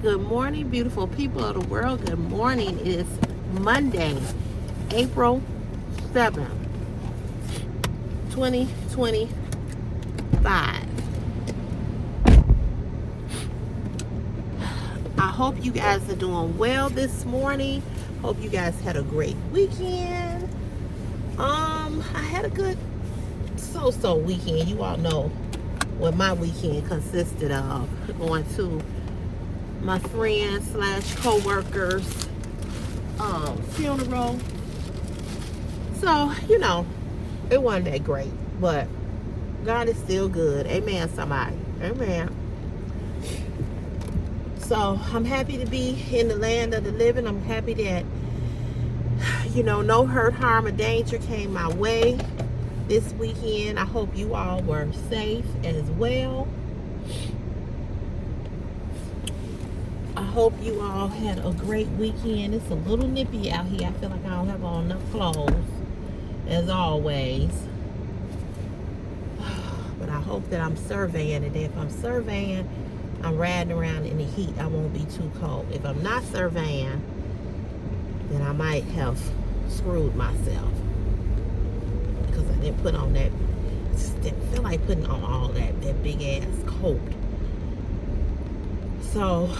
Good morning, beautiful people of the world. Good morning. It is Monday, April 7th, 2025. I hope you guys are doing well this morning. Hope you guys had a great weekend. I had a good so weekend. You all know what my weekend consisted of. Going to my friends / co-workers funeral. So, it wasn't that great, but God is still good. Amen, somebody. Amen. So I'm happy to be in the land of the living. I'm happy that, no hurt, harm, or danger came my way this weekend. I hope you all were safe as well. I hope you all had a great weekend. It's a little nippy out here. I feel like I don't have on enough clothes, as always. But I hope that I'm surveying today. If I'm surveying, I'm riding around in the heat. I won't be too cold. If I'm not surveying, then I might have screwed myself. Because I didn't put on that, just didn't feel like putting on all that big ass coat. So,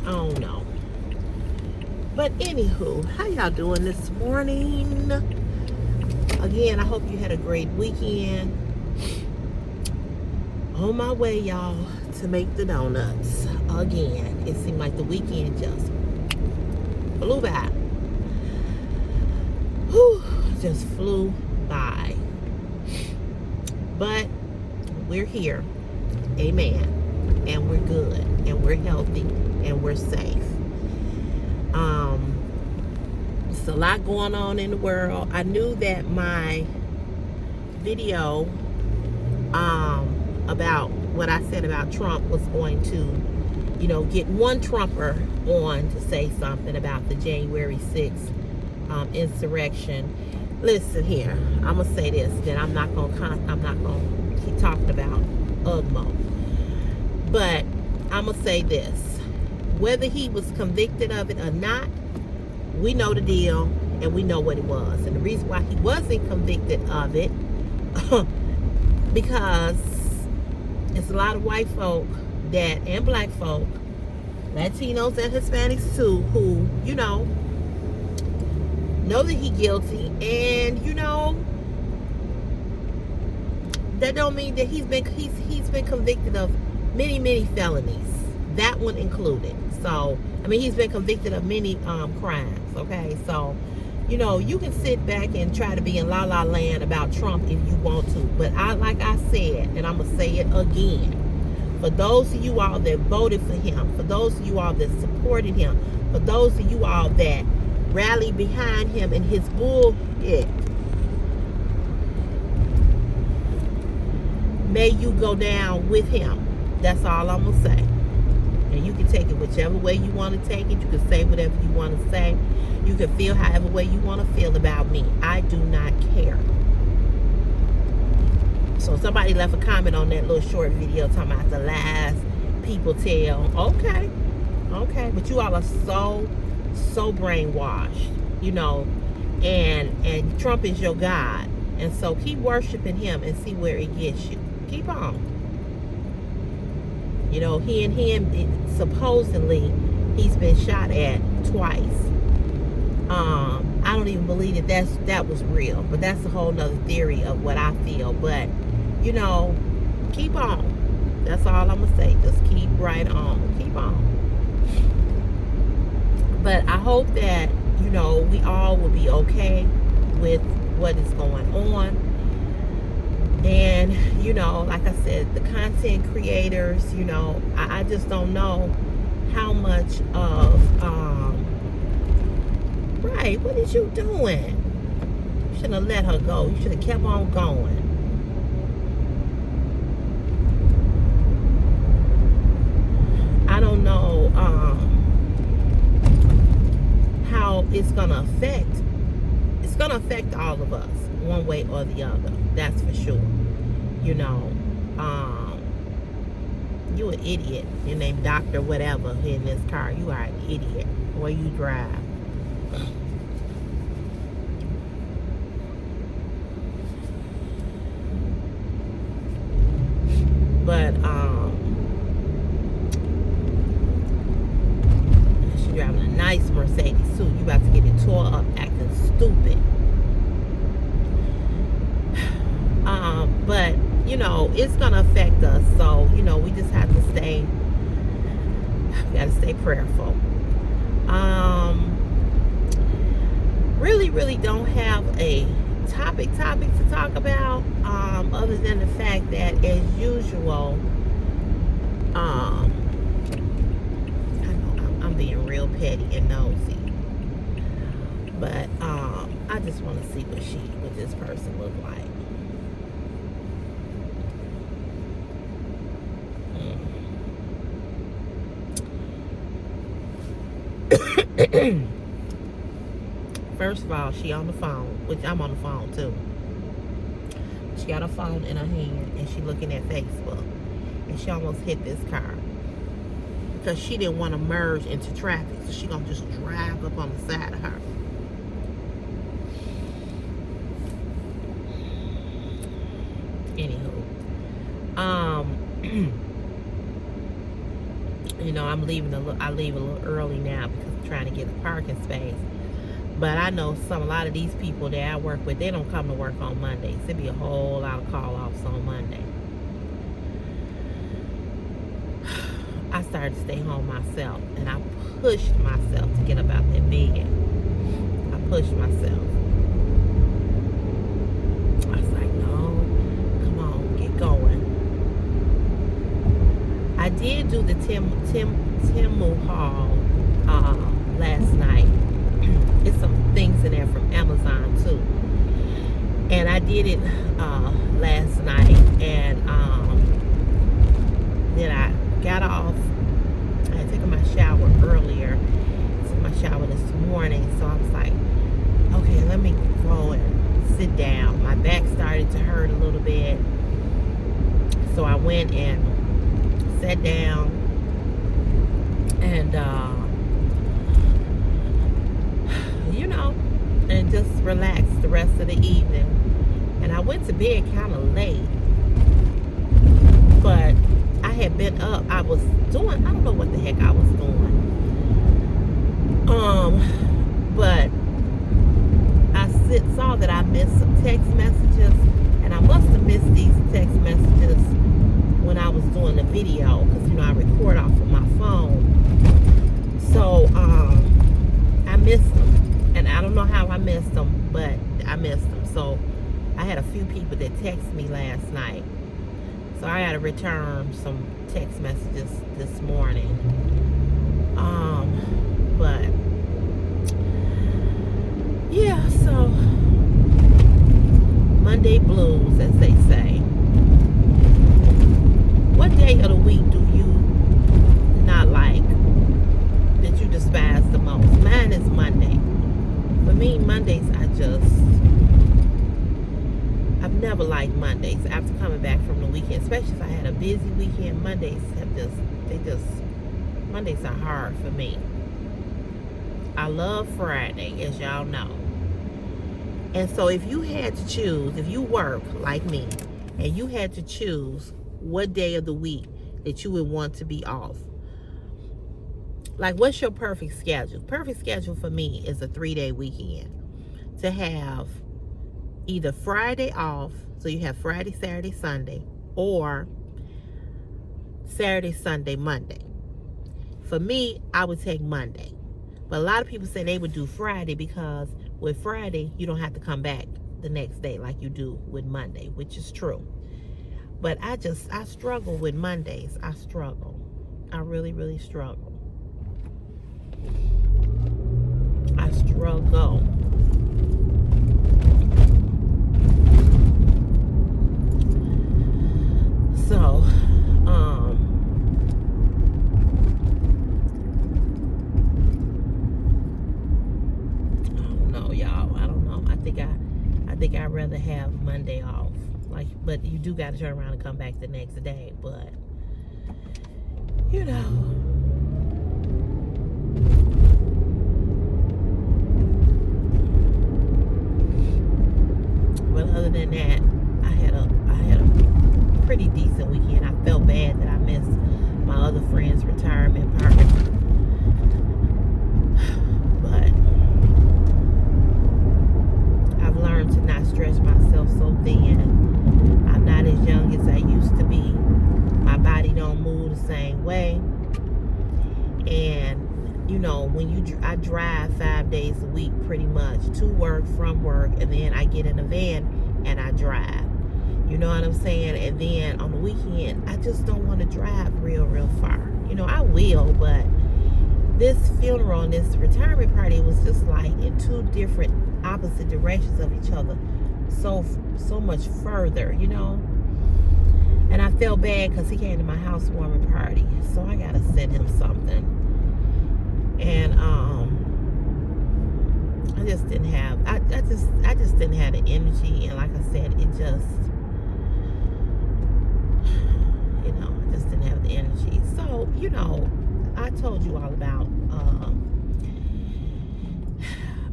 I don't know. But anywho, how y'all doing this morning? Again, I hope you had a great weekend. On my way, y'all, to make the donuts. Again, it seemed like the weekend just flew by. Whew, just flew by. But we're here. Amen. And we're good. And we're healthy. And we're safe. It's a lot going on in the world. I knew that my video about what I said about Trump was going to, get one Trumper on to say something about the January 6th insurrection. Listen here, I'm gonna say this. Then I'm not gonna keep talking about UGMO. But I'm gonna say this: whether he was convicted of it or not, we know the deal and we know what it was. And the reason why he wasn't convicted of it, because it's a lot of white folk and black folk, Latinos and Hispanics too, who, know that he's guilty. And, that don't mean that he's been convicted of many felonies. That one included. So, he's been convicted of many crimes, okay? So, you can sit back and try to be in la la land about Trump if you want to. But like I said, and I'm going to say it again, for those of you all that voted for him, for those of you all that supported him, for those of you all that rallied behind him and his bullshit, may you go down with him. That's all I'm going to say. And you can take it whichever way you want to take it. You can say whatever you want to say. You can feel however way you want to feel about me. I do not care. So somebody left a comment on that little short video talking about the lies people tell. Okay. But you all are so brainwashed, and Trump is your God. And so keep worshiping him and see where it gets you. Keep on. He and him, supposedly, he's been shot at twice. I don't even believe that was real. But that's a whole nother theory of what I feel. But, keep on. That's all I'm going to say. Just keep right on. Keep on. But I hope that, we all will be okay with what is going on. And, like I said, the content creators, I just don't know how much of, right, what is you doing? You shouldn't have let her go. You should have kept on going. I don't know how it's going to affect. It's going to affect all of us, one way or the other. That's for sure. You an idiot. Your name Doctor whatever in this car. You are an idiot. Where you drive. But she's driving a nice Mercedes too. You about to get it tore up acting stupid. But you know, it's gonna affect us, so you know, we just have to stay, we gotta stay prayerful. Really don't have a topic to talk about, other than the fact that, as usual, I know I'm being real petty and nosy, but I just want to see what this person look like. First of all, she on the phone, which I'm on the phone too. She got a phone in her hand and she looking at Facebook, and she almost hit this car because she didn't want to merge into traffic, so she gonna just drive up on the side of her. Anywho, you know, I leave a little early now because I'm trying to get a parking space. But I know a lot of these people that I work with, they don't come to work on Mondays. There'd be a whole lot of call-offs on Monday. I started to stay home myself, and I pushed myself to get up out that bed. I pushed myself. I was like, no, come on, get going. I did do the Temu haul last night. It's some things in there from Amazon too, and I did it last night, and then I got off. I had taken my shower earlier. I took my shower this morning, so I was like, okay, let me go and sit down. My back started to hurt a little bit, so I went and sat down, and you know, and just relaxed the rest of the evening. And I went to bed kind of late, but I had been up. I was doing, I don't know what the heck I was doing. But I saw that I missed some text messages, and I must have missed these text messages when I was doing the video, because, you know, I record off of my phone. So, I missed them. And I don't know how I missed them, but I missed them. So I had a few people that texted me last night. So I had to return some text messages this morning. But yeah, so Monday blues, as they say. What day of the week do you not like, that you despise the most? Mine is Monday. For me, Mondays, I've never liked Mondays after coming back from the weekend, especially if I had a busy weekend. Mondays are hard for me. I love Friday, as y'all know. And so if you had to choose, if you work like me, and you had to choose what day of the week that you would want to be off, like, what's your perfect schedule? Perfect schedule for me is a 3-day weekend. To have either Friday off, so you have Friday, Saturday, Sunday, or Saturday, Sunday, Monday. For me, I would take Monday. But a lot of people say they would do Friday, because with Friday, you don't have to come back the next day like you do with Monday, which is true. But I struggle with Mondays. I struggle. I really, really struggle. I struggle. So, I don't know, y'all. I don't know. I think I'd rather have Monday off. Like, but you do got to turn around and come back the next day. But you know. But other than that, I had a pretty decent weekend. I felt bad that I missed my other friend's retirement party, but I've learned to not stretch myself so thin. I'm not as young as I used to be. My body don't move the same way. And you know, when I drive 5 days a week pretty much, to work, from work, and then I get in a van and I drive. You know what I'm saying? And then on the weekend, I just don't want to drive real far. You know, I will, but this funeral and this retirement party was just like in two different opposite directions of each other. So much further, you know? And I felt bad because he came to my housewarming party. So I got to send him something. And I just didn't have, I just didn't have the energy. And like I said, it just, you know, I just didn't have the energy. So, you know, I told you all about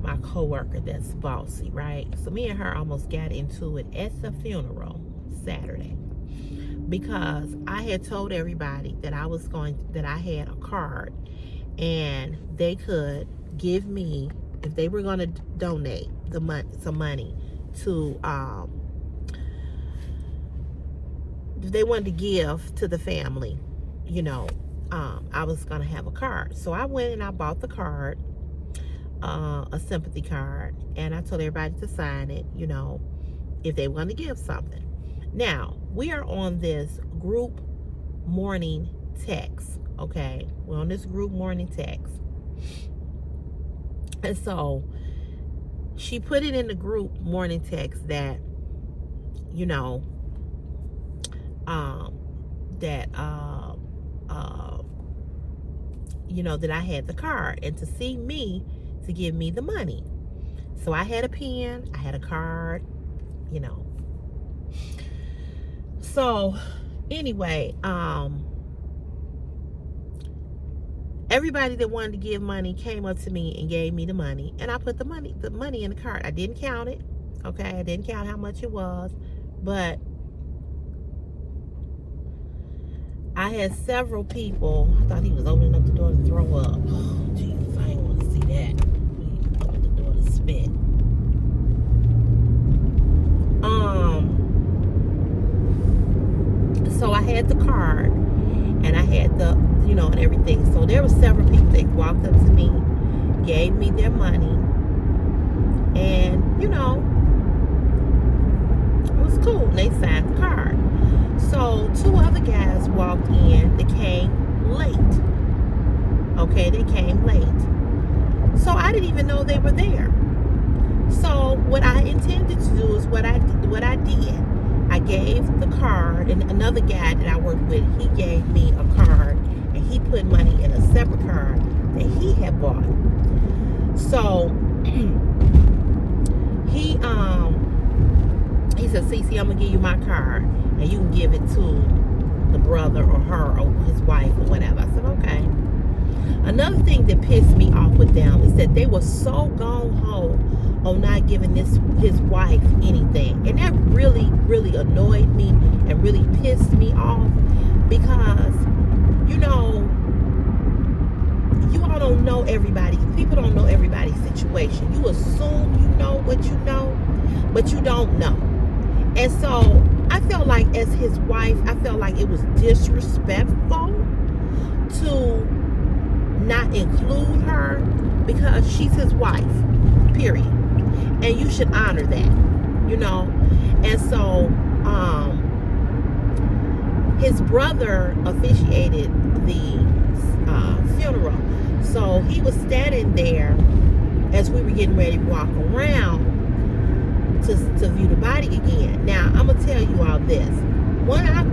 my coworker that's Bossy, right? So me and her almost got into it at the funeral Saturday, because I had told everybody that I had a card, and they could give me, if they were going to donate some money to, if they wanted to give to the family, you know, I was going to have a card. So I went and I bought the card, a sympathy card, and I told everybody to sign it, you know, if they want to give something. Now, we are on this group morning text, okay? We're on this group morning text. And so she put it in the group morning text that, you know, you know, that I had the card, and to see me, to give me the money. So I had a pen, I had a card, you know. So anyway, everybody that wanted to give money came up to me and gave me the money, and I put the money in the card. I didn't count it, okay? I didn't count how much it was, but I had several people. I thought he was opening up the door to throw up. Oh, Jesus, I didn't want to see that. He opened the door to spit. So I had the card, and I had the, you know, and everything. So there were several people that walked up to me, gave me their money, and, you know, it was cool. They signed the card. So 2 other guys walked in. They came late. Okay, they came late. So I didn't even know they were there. So what I intended to do is what I did. I gave the card, and another guy that I worked with, he gave me a card, and he put money in a separate card that he had bought. So he said, "Cece, I'm gonna give you my card, and you can give it to the brother or her or his wife or whatever." I said, "Okay." Another thing that pissed me off with them is that they were so gung-ho on not giving his wife anything, and that really annoyed me and really pissed me off, because, you know, you all don't know everybody. People don't know everybody's situation. You assume you know what you know, but you don't know. And so I felt like, as his wife, I felt like it was disrespectful to not include her, because she's his wife, period. And you should honor that, you know. And so his brother officiated the funeral. So he was standing there as we were getting ready to walk around to view the body again. Now, I'm going to tell you all this. When I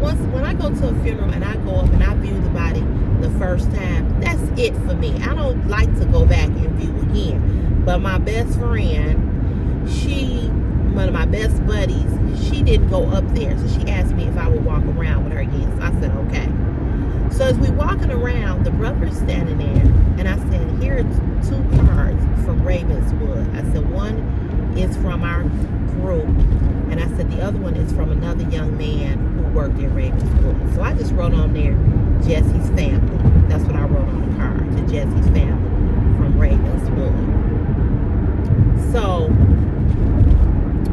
go to a funeral and I go up and I view the body the first time, that's it for me. I don't like to go back and view again. But my best friend, one of my best buddies, she didn't go up there. So she asked me if I would walk around with her again. So I said, okay. So as we walking around, the brother's standing there, and I said, here are two cards from Ravenswood. I said, one is from our group, and I said the other one is from another young man who worked in Ravenswood. So I just wrote on there, Jesse's family. That's what I wrote on the card, to Jesse's family from Ravenswood. So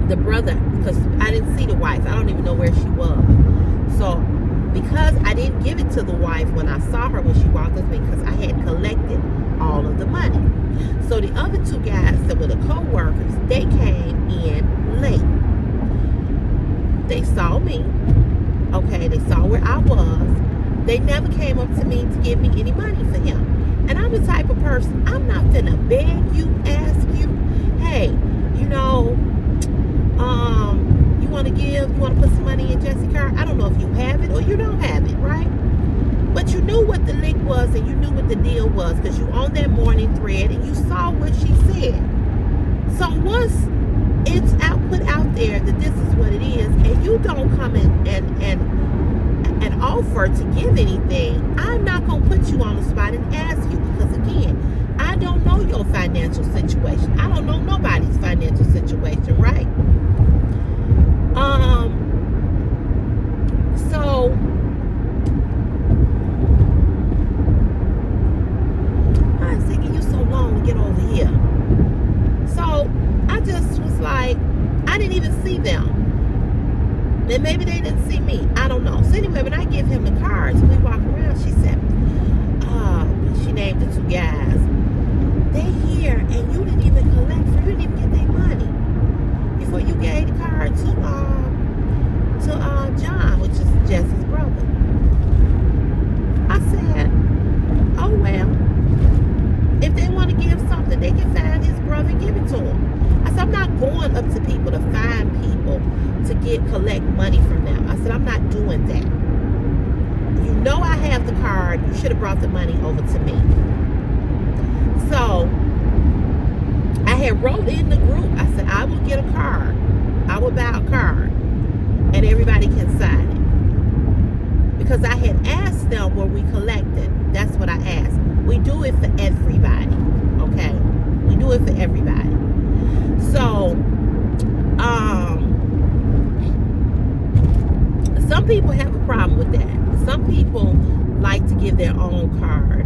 the brother, because I didn't see the wife, I don't even know where she was. So because I didn't give it to the wife when I saw her when she walked with me, because I had collected all of the money. So the other two guys that were the co-workers, they came in late. They saw me. Okay, they saw where I was. They never came up to me to give me any money for him. And I'm the type of person, I'm not finna beg you, ask you, hey, you know, you want to give, you want to put some money in Jesse's car? I don't know if you have it or you don't have it, right? But you knew what the link was and you knew what the deal was because you on that morning thread and you saw what she said. So once it's put out there that this is what it is, and you don't come in and offer to give anything, I'm not going to put you on the spot and ask you, because again, I don't know your financial situation. I don't know nobody's financial situation, right? So it's taking you so long to get over here. So I just was like, I didn't even see them. And maybe they didn't see me. I don't know. So anyway, when I give him the cards, we walk around, she said, she named the two guys. They here and you didn't even collect for, you didn't even get their money before you gave the card to John, which is Jesse's brother. I said, oh well, if they want to give something, they can find his brother and give it to him. I said, I'm not going up to people to find people to collect money from them. I said, I'm not doing that. You know I have the card. You should have brought the money over to me. So I had wrote in the group, I said, I will get a card. I will buy a card and everybody can sign it. Because I had asked them, were we collected? That's what I asked. We do it for everybody. Okay? We do it for everybody. So, some people have a problem with that. Some people like to give their own card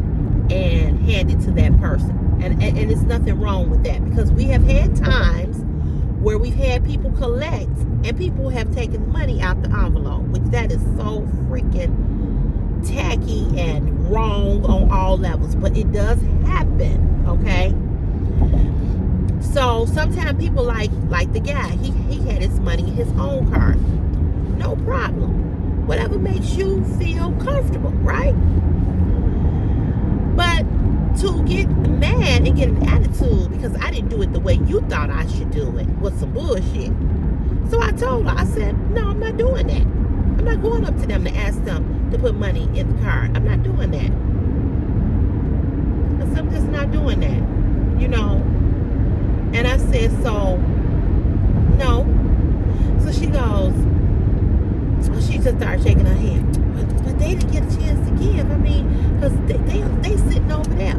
and hand it to that person. And there's nothing wrong with that, because we have had times where we've had people collect and people have taken money out the envelope, which that is so freaking tacky and wrong on all levels. But it does happen, okay? So sometimes people like the guy, he had his money in his own card. No problem. Whatever makes you feel comfortable, right? But to get mad and get an attitude because I didn't do it the way you thought I should do it was some bullshit. So I told her, I said, no, I'm not doing that. I'm not going up to them to ask them to put money in the card. I'm not doing that. Because I'm just not doing that, you know. And I said, so, no. So she goes, she just started shaking her head. But they didn't get a chance to give. I mean, because they sitting over there.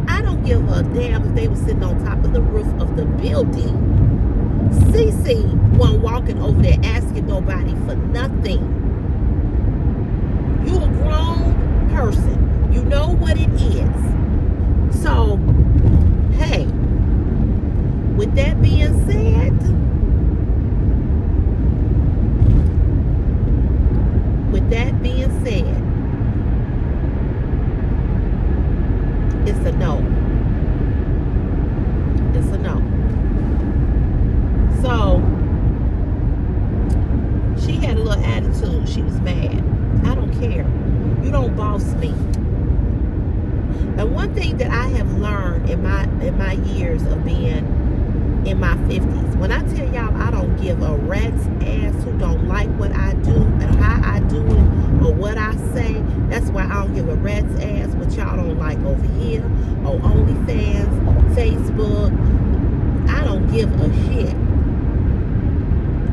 I don't give a damn if they were sitting on top of the roof of the building. Cece wasn't walking over there asking nobody for nothing. You a grown person. You know what it is. So, hey, with that being said, it's a no. It's a no. So she had a little attitude. She was mad. I don't care. You don't boss me. And one thing that I have learned in my years of being in my 50s, when I tell y'all I don't give a rat's ass who don't like what I do and how I do it or what I say, that's why I don't give a rat's ass what y'all don't like over here or OnlyFans, Facebook. I don't give a shit.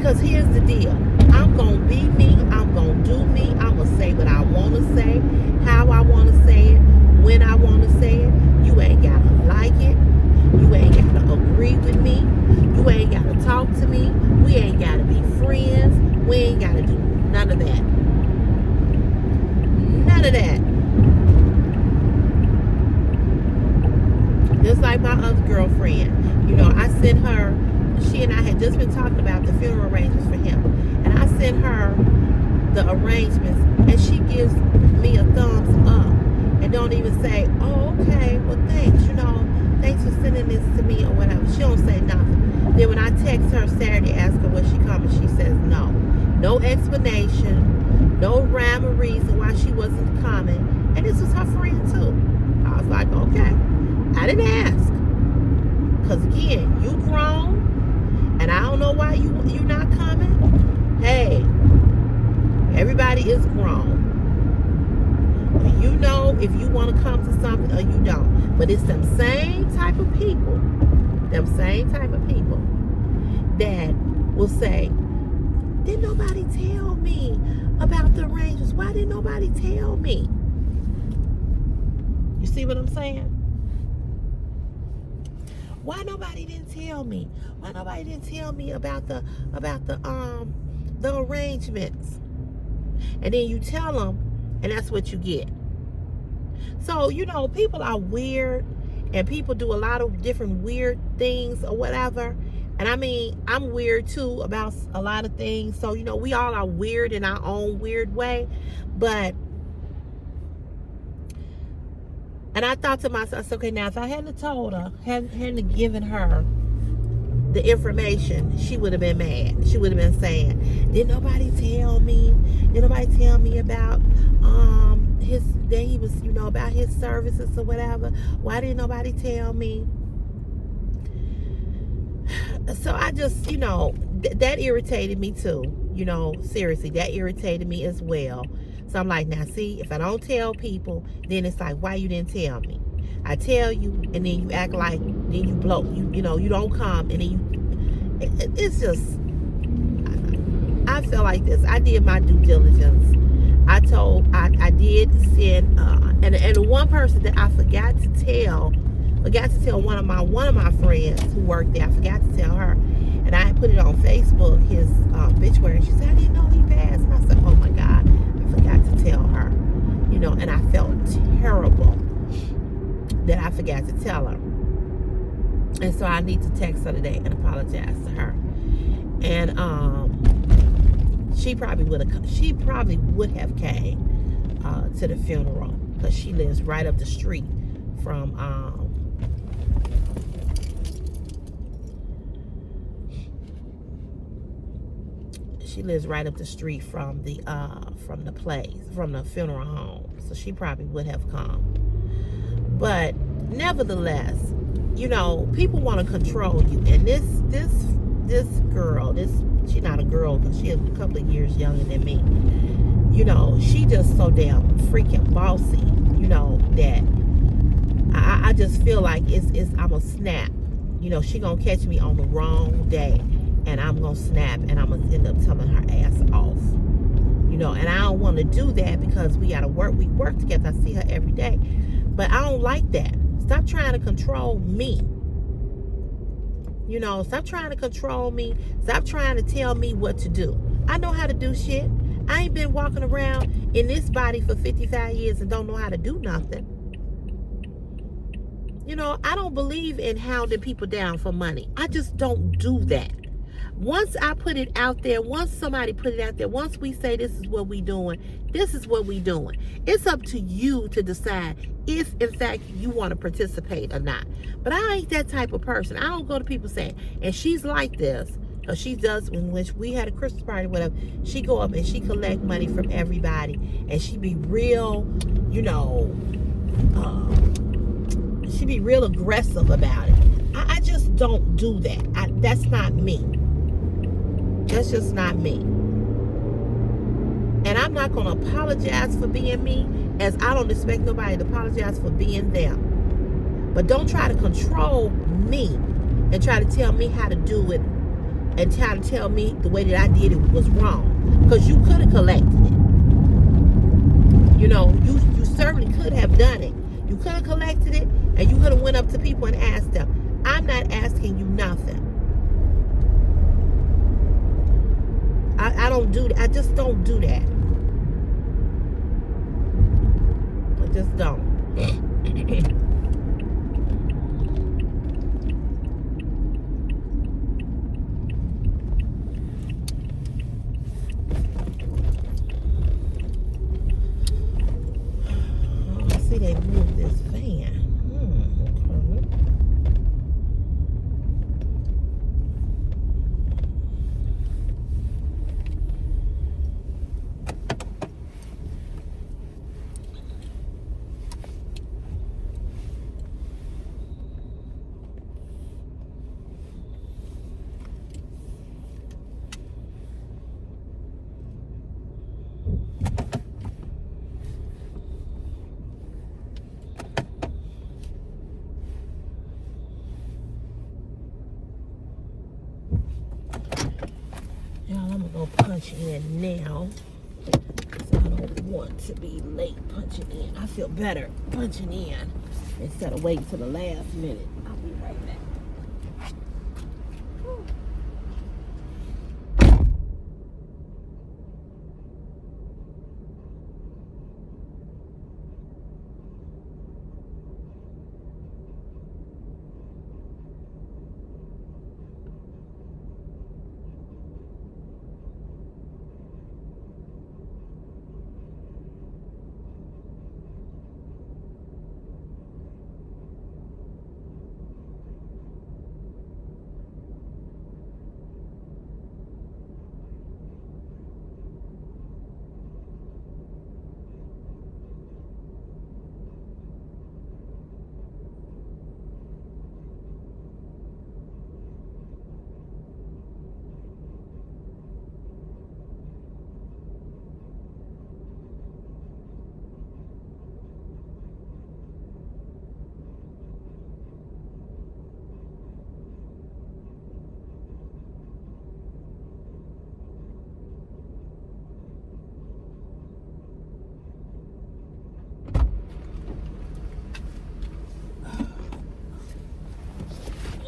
Because here's the deal. I'm going to be me. I'm going to do me. I'm going to say what I want to say, how I want to say it, when I want to say it. You ain't got to like it. You ain't got to agree with me. You ain't got to talk to me. We ain't got to be friends. We ain't got to do none of that. None of that. Just like my other girlfriend. You know, I sent her, she and I had just been talking about the funeral arrangements for him. And I sent her the arrangements, and she gives me a thumbs up. And don't even say, oh, okay, well, thanks, you know, thanks for sending this to me or whatever. She don't say nothing. Then when I text her Saturday, ask her when she coming, she says no. No explanation, no rhyme or reason why she wasn't coming. And this was her friend, too. I was like, okay. I didn't ask. Because, again, you grown, and I don't know why you not coming. Hey, everybody is grown. You know if you want to come to something or you don't. But it's them same type of people that will say, didn't nobody tell me about the arrangements? Why didn't nobody tell me? You see what I'm saying? Why nobody didn't tell me? Why nobody didn't tell me about the arrangements? And then you tell them, and that's what you get. So, you know, people are weird, and people do a lot of different weird things or whatever. And I mean, I'm weird too about a lot of things. So, you know, we all are weird in our own weird way. But, and I thought to myself, okay, now if I hadn't told her, hadn't given her the information, she would have been mad. She would have been saying, did nobody tell me? Did nobody tell me about that he was, you know, about his services or whatever? Why didn't nobody tell me? So I just, you know, that irritated me too. You know, seriously, that irritated me as well. So I'm like, now see, if I don't tell people, then it's like, why you didn't tell me? I tell you, and then you act like, then you blow, you know, you don't come, and then it's just, I feel like this. I did my due diligence. I did send, and the one person that I forgot to tell one of my friends who worked there. I forgot to tell her, and I put it on Facebook, his obituary. And she said, I didn't know he passed. And I said, oh my God, I forgot to tell her, you know. And I felt terrible that I forgot to tell her. And so I need to text her today and apologize to her. And she probably would have came to the funeral, because she lives right up the street from the funeral home. So she probably would have come. But nevertheless, you know, people want to control you. And this girl, she's not a girl, because she's a couple of years younger than me. You know, she just so damn freaking bossy, you know, that I just feel like I'm a snap. You know, she gonna catch me on the wrong day, and I'm gonna snap, and I'm gonna end up telling her ass off. You know, and I don't want to do that, because we work together. I see her every day. But I don't like that. Stop trying to control me. You know, stop trying to control me. Stop trying to tell me what to do. I know how to do shit. I ain't been walking around in this body for 55 years and don't know how to do nothing. You know, I don't believe in hounding people down for money. I just don't do that. Once I put it out there, once somebody put it out there, once we say this is what we doing, this is what we doing. It's up to you to decide if, in fact, you want to participate or not. But I ain't that type of person. I don't go to people saying, and she's like this, because she does, when we had a Christmas party, whatever, she go up and she collect money from everybody, and she be real, you know, she be real aggressive about it. I just don't do that. That's not me. That's just not me. And I'm not going to apologize for being me, as I don't expect nobody to apologize for being them. But don't try to control me and try to tell me how to do it and try to tell me the way that I did it was wrong. Because you could have collected it. You know, you certainly could have done it. You could have collected it, and you could have went up to people and asked them. I'm not asking you nothing. I don't do that. I just don't do that. I just don't. See, they moved this van. Okay. Y'all, I'm gonna go punch in now. I don't want to be late punching in. I feel better punching in instead of waiting till the last minute. I'll be right back.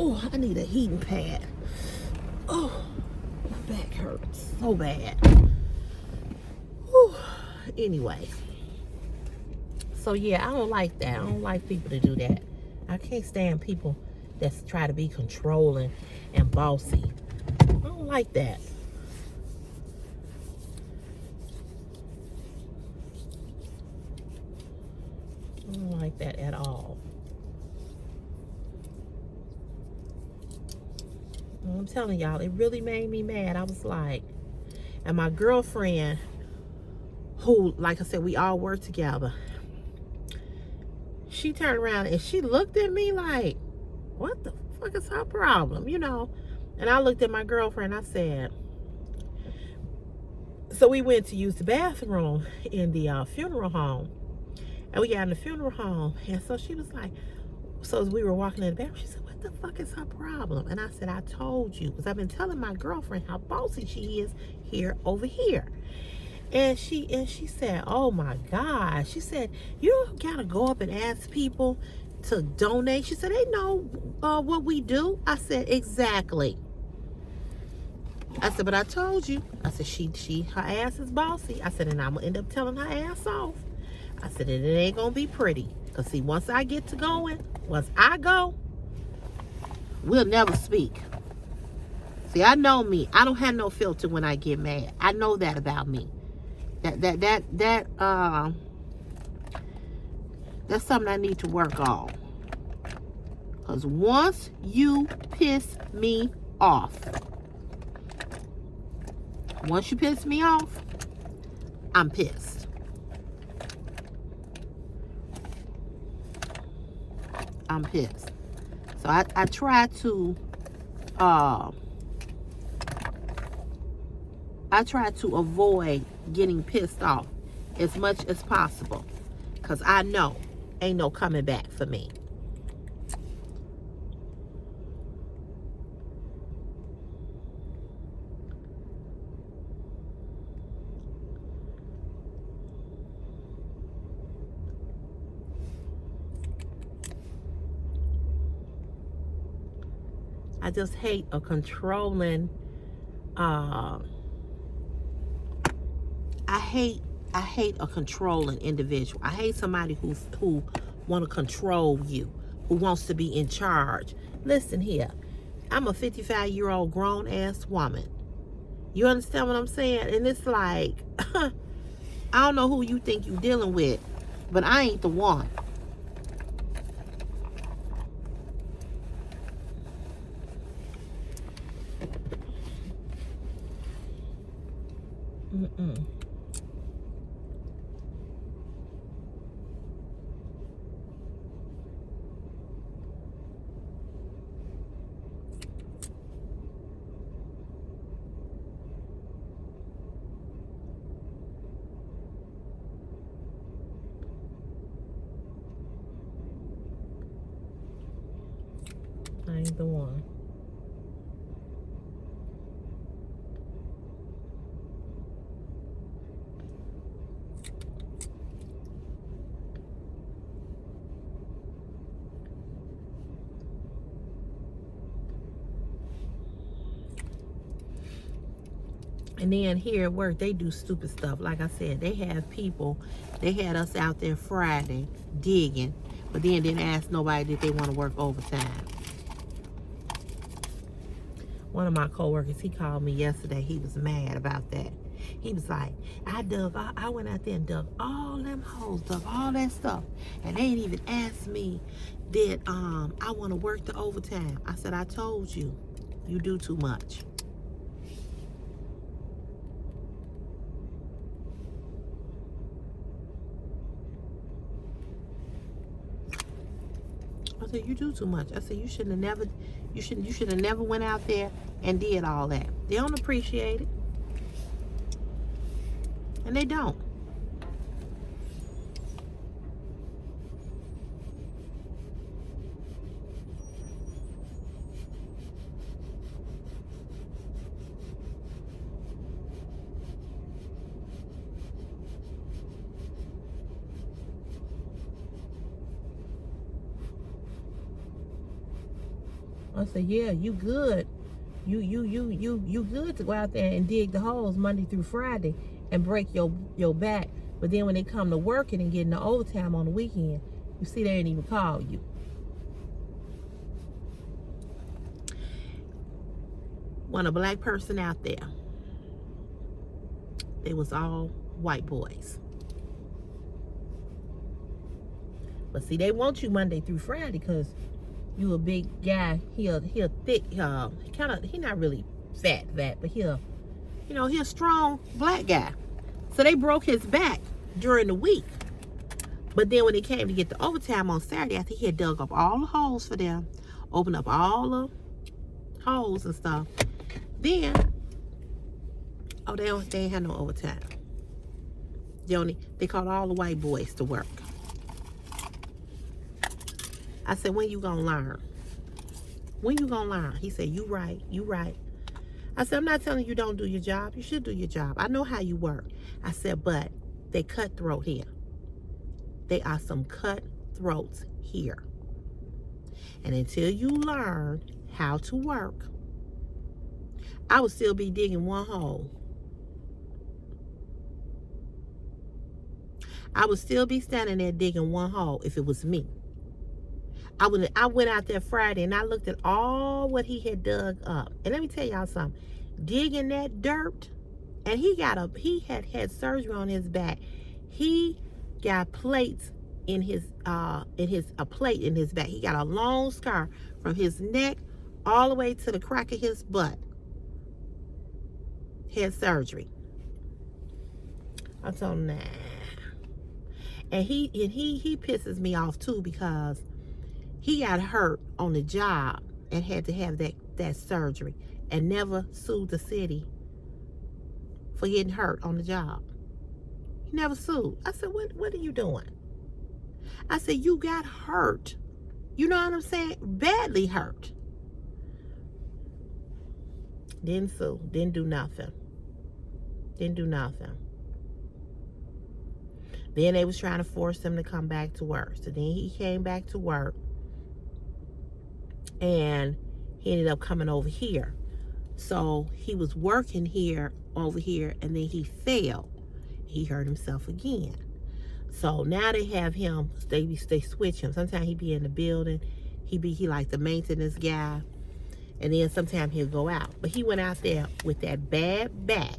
Oh, I need a heating pad. Oh, my back hurts so bad. Whew. Anyway, so yeah, I don't like that. I don't like people to do that. I can't stand people that try to be controlling and bossy. I don't like that. I don't like that at all. I'm telling y'all, it really made me mad. I was like, and my girlfriend, who, like I said, we all work together, she turned around and she looked at me like, what the fuck is her problem, you know? And I looked at my girlfriend, I said, so we went to use the bathroom in the funeral home. And we got in the funeral home. And so she was like, so as we were walking in the bathroom, she said, what the fuck is her problem? And I said, I told you, because I've been telling my girlfriend how bossy she is here over here. And she said, oh my God. She said, you don't gotta go up and ask people to donate. She said, they know what we do. I said, exactly. I said, but I told you. I said, her ass is bossy. I said, and I'm gonna end up telling her ass off. I said, and it ain't gonna be pretty. Because see, once I get to going, once I go, we'll never speak. See, I know me. I don't have no filter when I get mad. I know that about me. That's something I need to work on. Because once you piss me off, I'm pissed. I'm pissed. So I try to avoid getting pissed off as much as possible, because I know ain't no coming back for me. I just hate a controlling. Uh, I hate a controlling individual. I hate somebody who want to control you, who wants to be in charge. Listen here, I'm a 55-year-old grown ass woman. You understand what I'm saying? And it's like, I don't know who you think you're dealing with, but I ain't the one. Mm-mm. I ain't the one. And then here at work, they do stupid stuff. Like I said, they have people, they had us out there Friday digging, but then didn't ask nobody did they want to work overtime. One of my coworkers, he called me yesterday. He was mad about that. He was like, I went out there and dug all them holes, dug all that stuff. And they didn't even ask me, did I want to work the overtime? I said, I told you, you do too much. I said, you do too much. I said, you should have never went out there and did all that. They don't appreciate it. And they don't. I said, yeah, you good. You good to go out there and dig the holes Monday through Friday and break your back. But then when they come to working and getting the overtime on the weekend, you see they ain't even call you. Want a black person out there. They was all white boys. But see, they want you Monday through Friday because you a big guy. He a thick, he not really fat, but he a strong black guy. So they broke his back during the week. But then when it came to get the overtime on Saturday, after he had dug up all the holes for them, opened up all the holes and stuff, then, they ain't had no overtime. They called all the white boys to work. I said, when you gonna learn? When you gonna learn? He said, you right. I said, I'm not telling you don't do your job. You should do your job. I know how you work. I said, but they cutthroat here. They are some cutthroats here. And until you learn how to work, I would still be digging one hole. I would still be standing there digging one hole if it was me. I went out there Friday and I looked at all what he had dug up. And let me tell y'all something. Digging that dirt, and he had surgery on his back. He got plates in a plate in his back. He got a long scar from his neck all the way to the crack of his butt. Had surgery. I told him, nah. And he pisses me off too because he got hurt on the job and had to have that surgery and never sued the city for getting hurt on the job. He never sued. I said, what are you doing? I said, you got hurt. You know what I'm saying? Badly hurt. Didn't sue. Didn't do nothing. Then they was trying to force him to come back to work. So then he came back to work. And he ended up coming over here. So he was working over here, and then he fell. He hurt himself again. So now they have him, they switch him. Sometimes he be in the building. He like the maintenance guy. And then sometimes he'll go out. But he went out there with that bad back,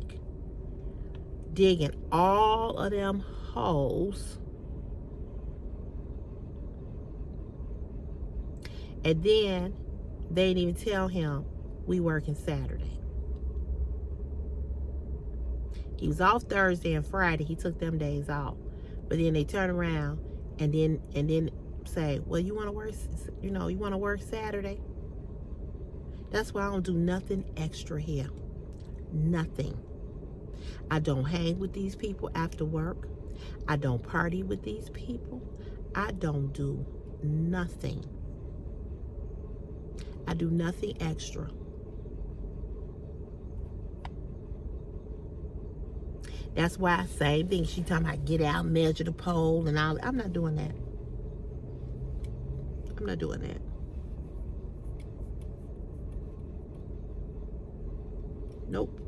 digging all of them holes. And then they didn't even tell him we working Saturday. He was off Thursday and Friday. He took them days off. But then they turn around and then say, well, you want to work, you want to work Saturday? That's why I don't do nothing extra here. Nothing. I don't hang with these people after work. I don't party with these people. I don't do nothing. I do nothing extra. That's why, same thing. She talking about get out, measure the pole, and all. I'm not doing that. I'm not doing that. Nope.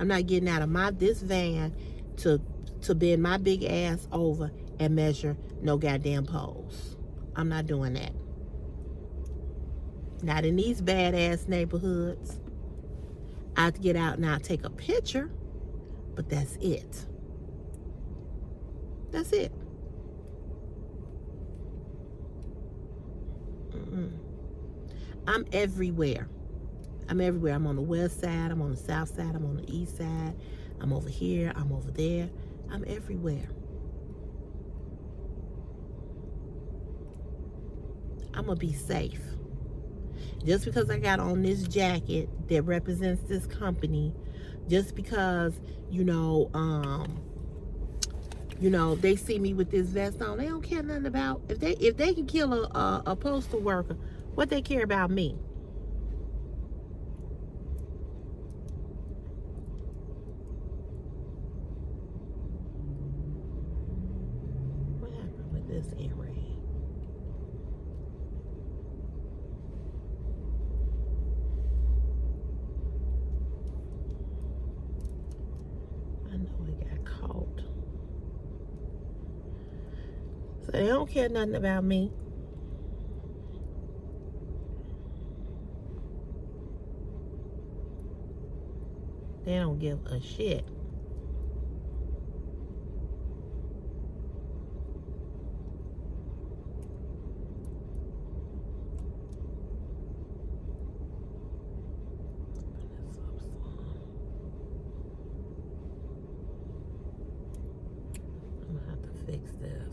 I'm not getting out of this van to bend my big ass over and measure no goddamn poles. I'm not doing that. Not in these badass neighborhoods. I'll get out and I'll take a picture. But that's it. That's it. I'm everywhere. I'm everywhere. I'm on the west side. I'm on the south side. I'm on the east side. I'm over here. I'm over there. I'm everywhere. I'm going to be safe. Just because I got on this jacket that represents this company, just because, they see me with this vest on, they don't care nothing about, if they can kill a postal worker, what they care about me? What happened with this earring? I know it got caught. So they don't care nothing about me. They don't give a shit. I'm gonna have to fix this.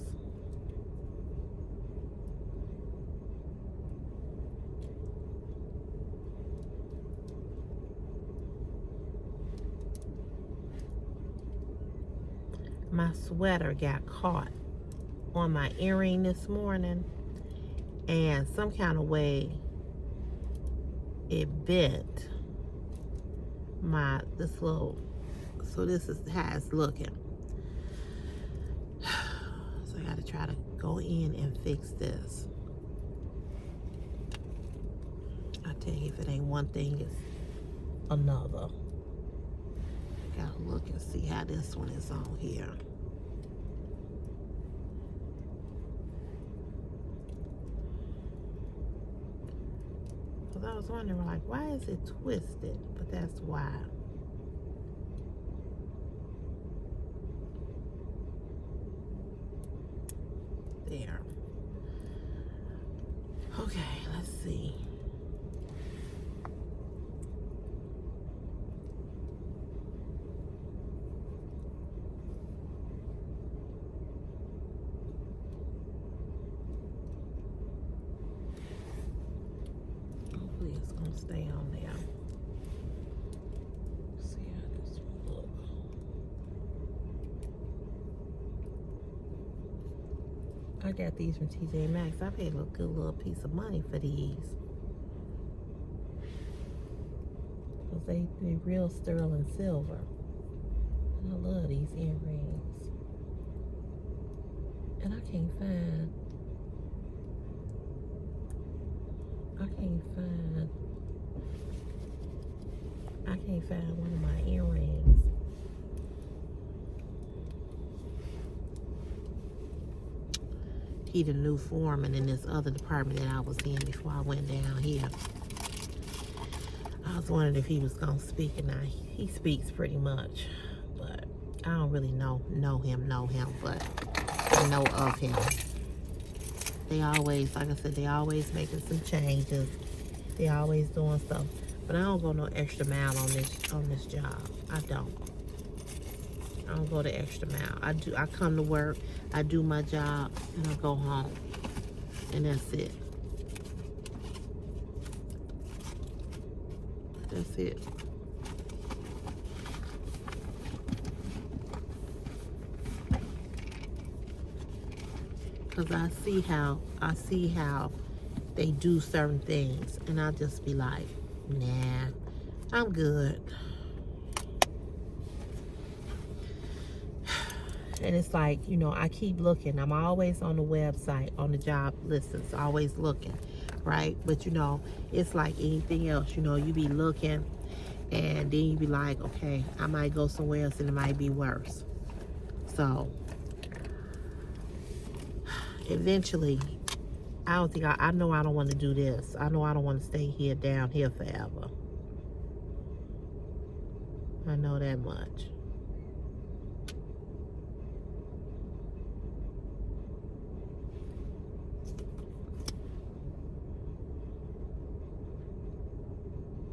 My sweater got caught on my earring this morning, and some kind of way it bent so this is how it's looking. So I gotta try to go in and fix this. I tell you, if it ain't one thing, it's another. Gotta look and see how this one is on here. Because I was wondering, like, why is it twisted? But that's why. There. Okay, let's see. It's gonna stay on there. See how this one look. I got these from TJ Maxx. I paid a good little piece of money for these. Because they real sterling silver. And I love these earrings. And I can't find. I can't find one of my earrings. He the new foreman in this other department that I was in before I went down here. I was wondering if he was gonna speak, and he speaks pretty much, but I don't really know him, but I know of him. They always, like I said, they always making some changes. They always doing stuff, but I don't go no extra mile on this job. I don't go the extra mile. I come to work, I do my job, and I go home, and that's it. That's it. Cause I see how they do certain things, and I just be like, nah, I'm good. And it's like, you know, I keep looking. I'm always on the website, on the job listings, always looking, right? But, you know, it's like anything else. You know, you be looking, and then you be like, okay, I might go somewhere else, and it might be worse. So, eventually, I don't think, I know I don't want to do this. I know I don't want to stay here, down here forever. I know that much.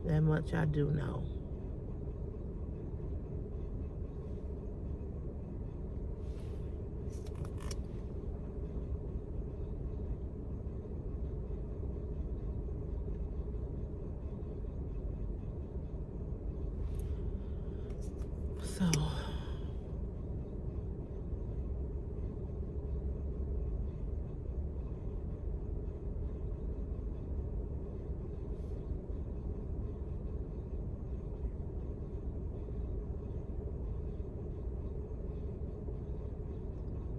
That much I do know. So,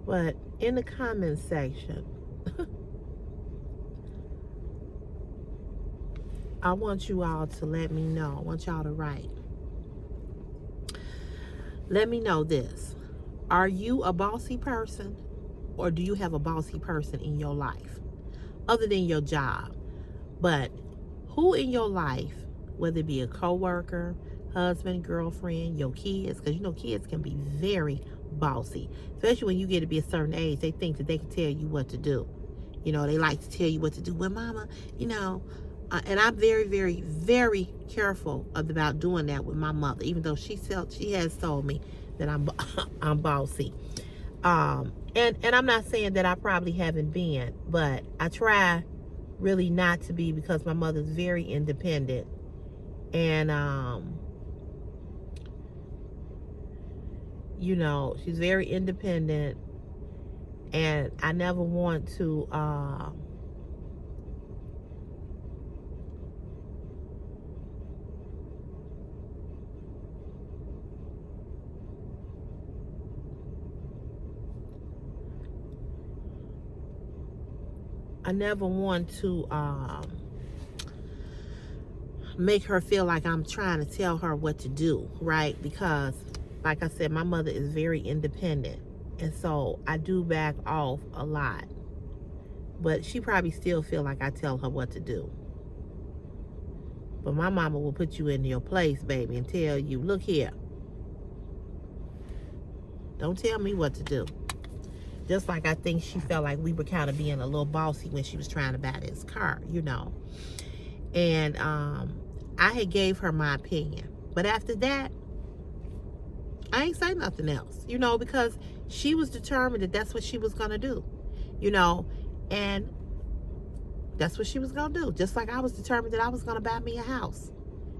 but in the comment section, I want you all to let me know. I want y'all to write. Let me know this. Are you a bossy person, or do you have a bossy person in your life other than your job? But who in your life, whether it be a coworker, husband, girlfriend, your kids, because you know kids can be very bossy, especially when you get to be a certain age. They think that they can tell you what to do. You know, they like to tell you what to do. Well, mama, you know, and I'm very, very, very careful about doing that with my mother, even though she has told me that I'm bossy. And I'm not saying that I probably haven't been, but I try really not to be, because my mother's very independent, and you know, she's very independent, and I never want to make her feel like I'm trying to tell her what to do, right? Because, like I said, my mother is very independent, and so I do back off a lot. But she probably still feel like I tell her what to do. But my mama will put you in your place, baby, and tell you, look here, don't tell me what to do. Just like I think she felt like we were kind of being a little bossy when she was trying to buy this car, you know. And I had gave her my opinion. But after that, I ain't say nothing else, you know, because she was determined that that's what she was going to do, you know. And that's what she was going to do. Just like I was determined that I was going to buy me a house,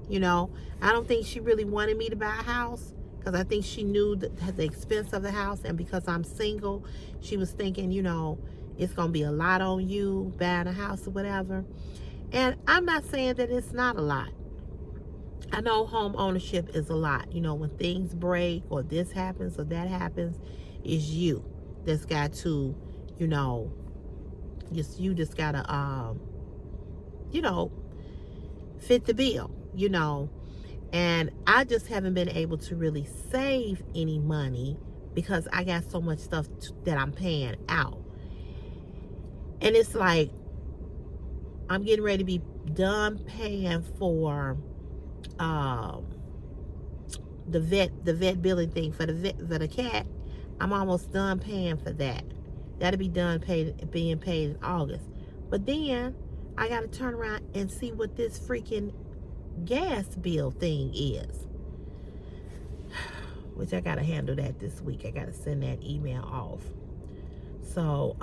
you know. I don't think she really wanted me to buy a house, because I think she knew the expense of the house. And because I'm single, she was thinking, you know, it's going to be a lot on you buying a house or whatever. And I'm not saying that it's not a lot. I know home ownership is a lot. You know, when things break or this happens or that happens, it's you that's got to, you know, you just got to fit the bill, And I just haven't been able to really save any money because I got so much stuff that I'm paying out. And it's like, I'm getting ready to be done paying for the vet billing thing for the cat. I'm almost done paying for that. That'll be done being paid in August. But then I got to turn around and see what this freaking gas bill thing is, which I got to handle that this week. I got to send that email off. So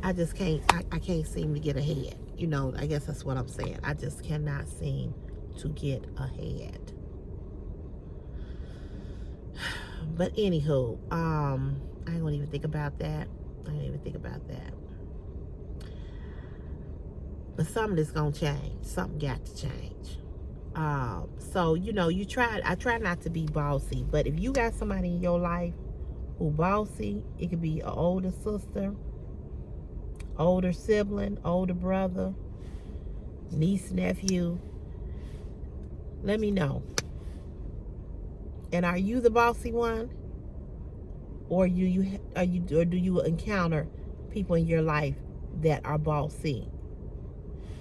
I just can't, I can't seem to get ahead. I guess that's what I'm saying. I just cannot seem to get ahead. But anywho, I ain't gonna even think about that. But something is gonna change. Something got to change. So I try not to be bossy, but if you got somebody in your life who bossy, it could be an older sister, older sibling, older brother, niece, nephew. Let me know. And are you the bossy one, or do you encounter people in your life that are bossy?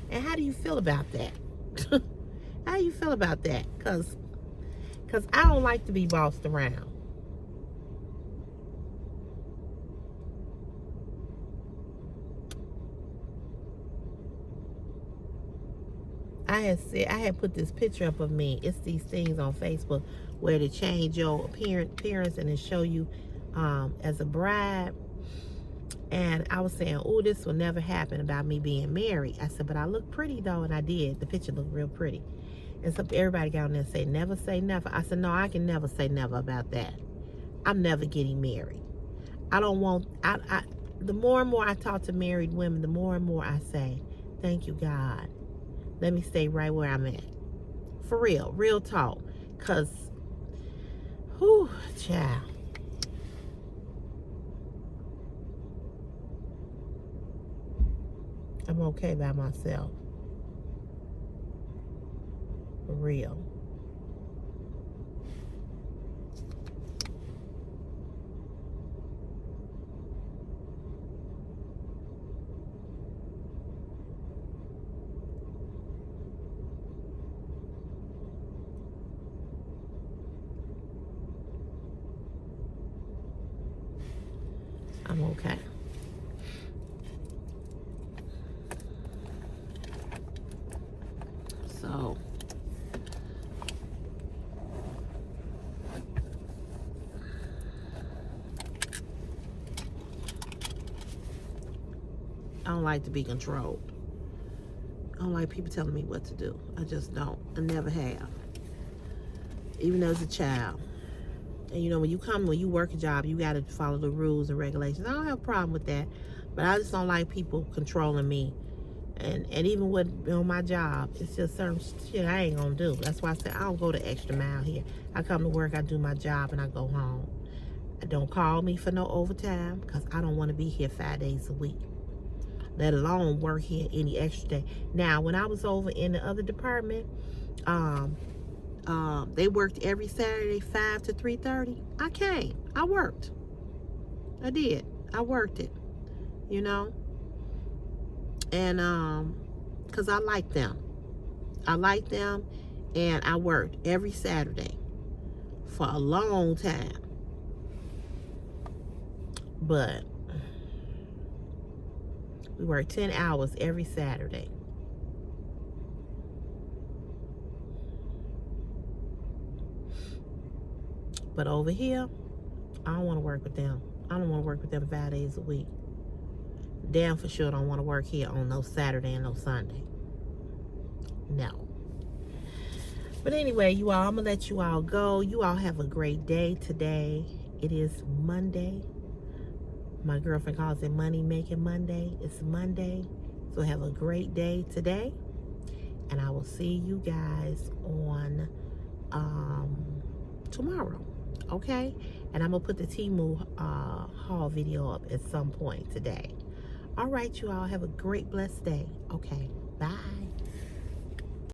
And how do you feel about that? How do you feel about that? Cause I don't like to be bossed around. I had put this picture up of me. It's these things on Facebook where to change your appearance and to show you as a bride. And I was saying, oh, this will never happen about me being married. I said, but I look pretty though, and I did. The picture looked real pretty. And so everybody got on there and said, never say never. I said, no, I can never say never about that. I'm never getting married. I don't want, the more and more I talk to married women, the more and more I say, thank you, God. Let me stay right where I'm at. For real talk. Because, whew, child. I'm okay by myself. For real. I'm okay. So, I don't like to be controlled. I don't like people telling me what to do. I just don't. I never have. Even as a child. And when you work a job, you got to follow the rules and regulations. I don't have a problem with that. But I just don't like people controlling me. And even with my job, it's just certain shit I ain't gonna do. That's why I said I don't go the extra mile here. I come to work, I do my job, and I go home. Don't call me for no overtime, because I don't want to be here 5 days a week, let alone work here any extra day. Now, when I was over in the other department, they worked every Saturday 5 to 3:30. I came. I worked. I did. I worked it. And because I like them. And I worked every Saturday for a long time. But we worked 10 hours every Saturday. But over here, I don't want to work with them. I don't want to work with them 5 days a week. Damn for sure don't want to work here on no Saturday and no Sunday. No. But anyway, you all, I'm going to let you all go. You all have a great day today. It is Monday. My girlfriend calls it Money Making Monday. It's Monday. So have a great day today. And I will see you guys on tomorrow. Okay? And I'm going to put the Temu haul video up at some point today. All right, you all have a great, blessed day. Okay.